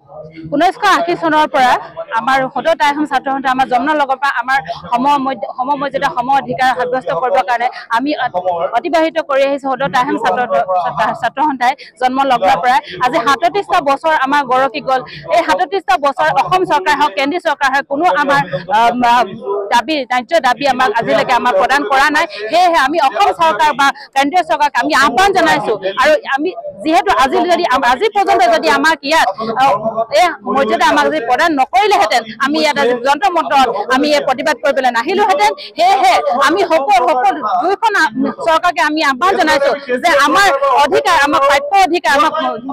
1980 চনৰ পৰা আমাৰ সদৌ তাই আহোম ছাত্ৰ সন্থাই আমাৰ জন্মৰ লগৰ পৰা আমাৰ সমমৰ্যাদা সম অধিকাৰ সাব্যস্ত কৰিবৰ কাৰণে আমি অতিবাহিত কৰি আহিছো সদৌ তাই আহোম ছাত্ৰ সন্থাই জন্ম লগ্নৰ পৰা আজি 37টা বছৰ আমাৰ গৰকি গ'ল। এই 37টা বছৰ অসম চৰকাৰ হওক কেন্দ্ৰীয় চৰকাৰ হওক কোনো আমাৰ ন্যায্য দাবী আমাক আজিলৈকে আমাক প্ৰদান কৰা নাই। সেয়েহে আমি অসম চৰকাৰ বা কেন্দ্ৰীয় চৰকাৰক আমি আহ্বান জনাইছো আৰু আমি যিহেতু আজি পৰ্যন্ত যদি আমাক ইয়াত এই মৰ্যাদা আমাক যদি প্ৰদান নকৰিলেহেঁতেন আমি ইয়াত আজি যন্ত্ৰ মন্ত্ৰত আমি এই প্ৰতিবাদ কৰিবলৈ নাহিলোহেঁতেন। সেয়েহে আমি সকলো দুয়োখন চৰকাৰকে আমি আহ্বান জনাইছো যে আমাৰ অধিকাৰ আমাক প্ৰাপ্য অধিকাৰ আমাক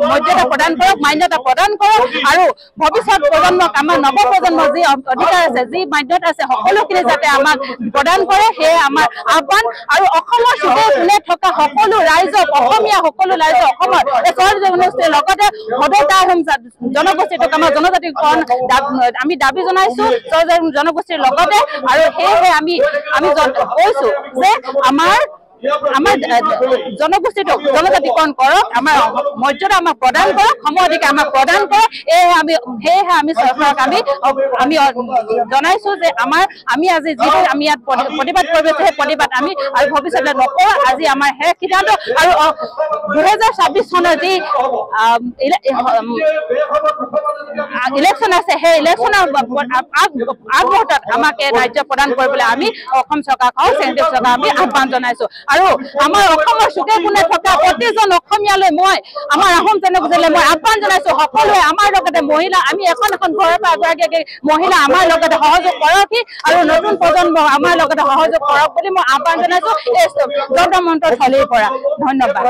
মৰ্যাদা প্ৰদান কৰক, মান্যতা প্ৰদান কৰক আৰু ভৱিষ্যত প্ৰজন্মক আমাৰ নৱ প্ৰজন্মৰ যি অধিকাৰ আছে যি মান্যতা আছে সকলোখিনি যাতে আমাক প্ৰদান কৰে সেয়ে আমাৰ আহ্বান। আৰু অসমৰ চুকে কোণে থকা সকলো ৰাইজক অসমীয়া সকলো ৰাইজক অসমৰ এই চৰ জনগোষ্ঠীৰ লগতে সদৌ তাই আহোম জনগোষ্ঠীটোক আমাৰ জনজাতিকৰণ আমি দাবী জনাইছো চৰ জনগোষ্ঠীৰ লগতে। আৰু সেয়েহে আমি কৈছো যে আমাৰ জনগোষ্ঠীটোক জনজাতিকৰণ কৰক, আমাৰ মৰ্যাদা আমাক প্ৰদান কৰক, সম অধিকাৰ আমাক প্ৰদান কৰক। সেয়েহে আমি চৰকাৰক আমি জনাইছো যে আমি আজি যিটো আমি ইয়াত প্ৰতিবাদ কৰিব সেই প্ৰতিবাদ আমি আৰু ভৱিষ্যতে নকৰোঁ। আজি আমাৰ শেষ সিদ্ধান্ত আৰু 2026 চনৰ যি ইলেকশ্যন আছে সেই ইলেকশ্যনৰ আগমুহূৰ্তত আমাক এই ৰাজ্য প্ৰদান কৰিবলৈ আমি অসম চৰকাৰক কেন্দ্ৰীয় চৰকাৰক আমি আহ্বান জনাইছো। আৰু আমাৰ অসমৰ চুকে কোণে থকা প্ৰতিজন অসমীয়ালৈ আমাৰ আহোম জনগোষ্ঠীলৈ মই আহ্বান জনাইছো সকলোৱে আমাৰ লগতে মহিলা আমি এখন ঘৰৰ পৰা এগৰাকী মহিলা আমাৰ লগতে সহযোগ কৰক আৰু নতুন প্ৰজন্ম আমাৰ লগতে সহযোগ কৰক বুলি মই আহ্বান জনাইছো এই যন্ত্ৰ মন্ত্ৰ থলীৰ পৰা। ধন্যবাদ।